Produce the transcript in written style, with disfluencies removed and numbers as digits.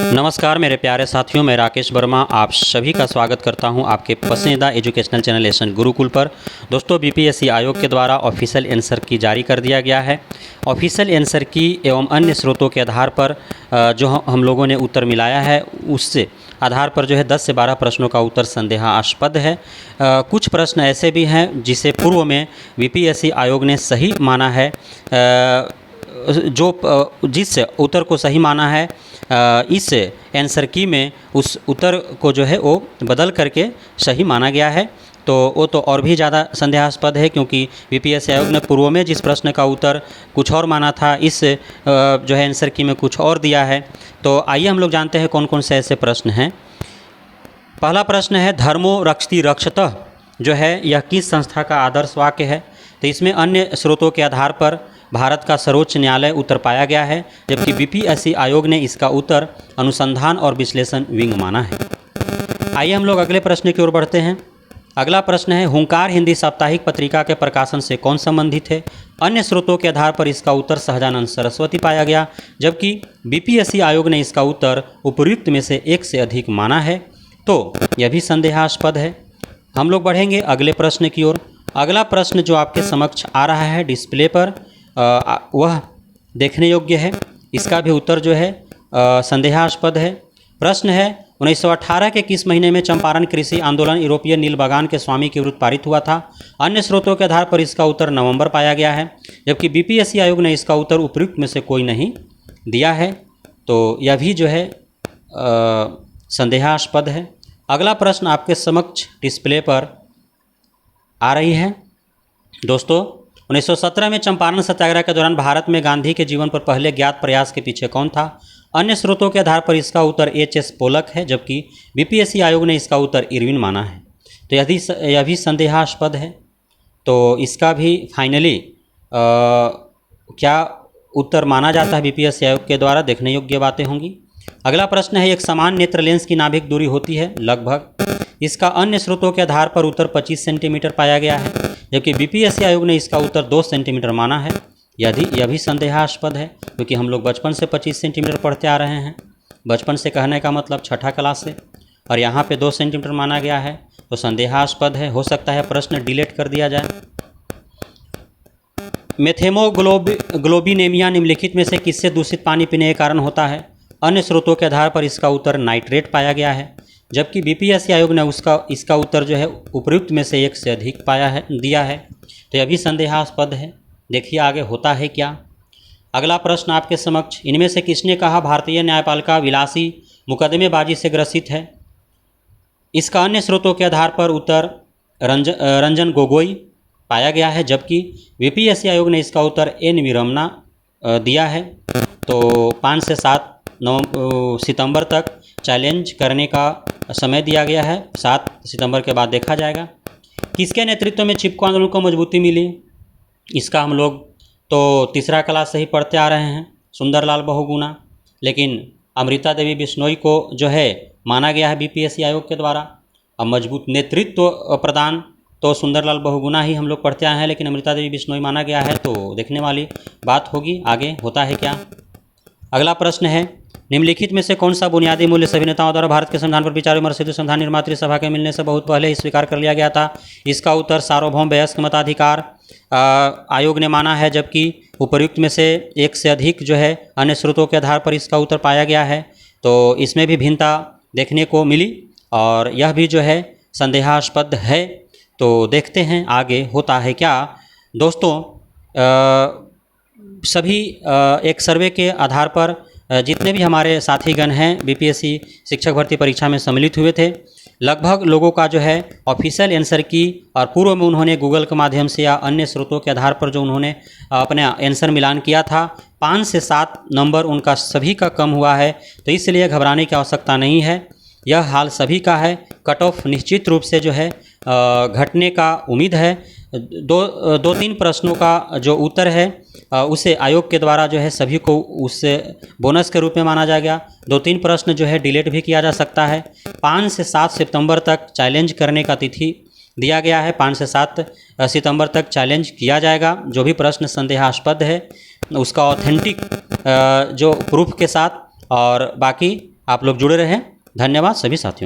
नमस्कार मेरे प्यारे साथियों, मैं राकेश वर्मा आप सभी का स्वागत करता हूं आपके पसंदीदा एजुकेशनल चैनल लेसन गुरुकुल पर। दोस्तों, बीपीएससी आयोग के द्वारा ऑफिशियल आंसर की जारी कर दिया गया है। ऑफिशियल आंसर की एवं अन्य स्रोतों के आधार पर जो हम लोगों ने उत्तर मिलाया है उससे आधार पर जो है 10 से 12 प्रश्नों का उत्तर संदेहास्पद है। कुछ प्रश्न ऐसे भी हैं जिसे पूर्व में बीपीएससी आयोग ने सही माना है, जिस उत्तर को सही माना है इस आंसर की में उस उत्तर को जो है वो बदल करके सही माना गया है। तो वो तो और भी ज़्यादा संदेहास्पद है, क्योंकि बीपीएससी आयोग ने पूर्व में जिस प्रश्न का उत्तर कुछ और माना था, इस जो है आंसर की में कुछ और दिया है। तो आइए हम लोग जानते हैं कौन कौन से ऐसे प्रश्न हैं। पहला प्रश्न है, धर्मो रक्षति रक्षतः जो है यह किस संस्था का आदर्श वाक्य है। तो इसमें अन्य स्रोतों के आधार पर भारत का सर्वोच्च न्यायालय उत्तर पाया गया है, जबकि बीपीएससी आयोग ने इसका उत्तर अनुसंधान और विश्लेषण विंग माना है। आइए हम लोग अगले प्रश्न की ओर बढ़ते हैं। अगला प्रश्न है, हुंकार हिंदी साप्ताहिक पत्रिका के प्रकाशन से कौन संबंधित है। अन्य स्रोतों के आधार पर इसका उत्तर सहजानंद सरस्वती पाया गया, जबकि बीपीएससी आयोग ने इसका उत्तर उपर्युक्त में से एक से अधिक माना है। तो यह भी संदेहास्पद है। हम लोग बढ़ेंगे अगले प्रश्न की ओर। अगला प्रश्न जो आपके समक्ष आ रहा है डिस्प्ले पर वह देखने योग्य है। इसका भी उत्तर जो है संदेहास्पद है। प्रश्न है, 1918 के किस महीने में चंपारण कृषि आंदोलन यूरोपीय नील बागान के स्वामी के विरुद्ध पारित हुआ था। अन्य स्रोतों के आधार पर इसका उत्तर नवंबर पाया गया है, जबकि बीपीएससी आयोग ने इसका उत्तर उपयुक्त में से कोई नहीं दिया है। तो यह भी जो है संदेहास्पद है। अगला प्रश्न आपके समक्ष डिस्प्ले पर आ रही है। दोस्तों, 1917 में चंपारण सत्याग्रह के दौरान भारत में गांधी के जीवन पर पहले ज्ञात प्रयास के पीछे कौन था। अन्य स्रोतों के आधार पर इसका उत्तर एच.एस. पोलक है, जबकि बीपीएससी आयोग ने इसका उत्तर इरविन माना है। तो यह भी संदेहास्पद है। तो इसका भी फाइनली क्या उत्तर माना जाता है बीपीएससी आयोग के द्वारा, देखने योग्य बातें होंगी। अगला प्रश्न है, एक समान नेत्र लेंस की नाभिक दूरी होती है लगभग। इसका अन्य स्रोतों के आधार पर उत्तर 25 सेंटीमीटर पाया गया है, जबकि बीपीएससी आयोग ने इसका उत्तर 2 सेंटीमीटर माना है। यह भी संदेहास्पद है, क्योंकि हम लोग बचपन से 25 सेंटीमीटर पढ़ते आ रहे हैं। बचपन से कहने का मतलब छठा क्लास से, और यहाँ पे 2 सेंटीमीटर माना गया है, तो संदेहास्पद है। हो सकता है प्रश्न डिलीट कर दिया जाए। मेथेमोग्लोबिनेमिया निम्नलिखित में से किससे दूषित पानी पीने के कारण होता है। अन्य स्रोतों के आधार पर इसका उत्तर नाइट्रेट पाया गया है, जबकि बीपीएससी आयोग ने इसका उत्तर जो है उपयुक्त में से एक से अधिक दिया है। तो यह भी संदेहास्पद है। देखिए आगे होता है क्या। अगला प्रश्न आपके समक्ष, इनमें से किसने कहा भारतीय न्यायपालिका विलासी मुकदमेबाजी से ग्रसित है। इसका अन्य स्रोतों के आधार पर उत्तर रंजन गोगोई पाया गया है, जबकि बीपीएससी आयोग ने इसका उत्तर एन वी रमना दिया है। तो 5 से 7 सितंबर तक चैलेंज करने का समय दिया गया है। 7 सितंबर के बाद देखा जाएगा। किसके नेतृत्व में चिपको आंदोलन को मजबूती मिली। इसका हम लोग तो तीसरा क्लास से ही पढ़ते आ रहे हैं, सुंदरलाल बहुगुणा। लेकिन अमृता देवी बिश्नोई को जो है माना गया है बीपीएससी आयोग के द्वारा। अब मजबूत नेतृत्व प्रदान तो सुंदरलाल बहुगुणा ही हम लोग पढ़ते आए हैं, लेकिन अमृता देवी बिश्नोई माना गया है, तो देखने वाली बात होगी आगे होता है क्या। अगला प्रश्न है, निम्नलिखित में से कौन सा बुनियादी मूल्य सभी नेताओं द्वारा भारत के संविधान पर विचार विमर्श हेतु संविधान निर्मात्री सभा के मिलने से बहुत पहले ही स्वीकार कर लिया गया था। इसका उत्तर सार्वभौम वयस्क मताधिकार आयोग ने माना है, जबकि उपर्युक्त में से एक से अधिक जो है अन्य स्रोतों के आधार पर इसका उत्तर पाया गया है। तो इसमें भी भिन्नता देखने को मिली, और यह भी जो है संदेहास्पद है। तो देखते हैं आगे होता है क्या। दोस्तों, सभी एक सर्वे के आधार पर जितने भी हमारे साथीगण हैं बीपीएससी शिक्षक भर्ती परीक्षा में सम्मिलित हुए थे, लगभग लोगों का जो है ऑफिशियल आंसर की और पूर्व में उन्होंने गूगल के माध्यम से या अन्य स्रोतों के आधार पर जो उन्होंने अपना आंसर मिलान किया था, 5 से 7 नंबर उनका सभी का कम हुआ है। तो इसलिए घबराने की आवश्यकता नहीं है, यह हाल सभी का है। कट ऑफ निश्चित रूप से जो है घटने का उम्मीद है। 2-3 प्रश्नों का जो उत्तर है उसे आयोग के द्वारा जो है सभी को उससे बोनस के रूप में माना जाएगा। 2-3 प्रश्न जो है डिलीट भी किया जा सकता है। 5 से 7 सितंबर तक चैलेंज करने का तिथि दिया गया है। 5 से 7 सितंबर तक चैलेंज किया जाएगा। जो भी प्रश्न संदेहास्पद है उसका ऑथेंटिक जो प्रूफ के साथ, और बाकी आप लोग जुड़े रहें। धन्यवाद सभी साथियों को।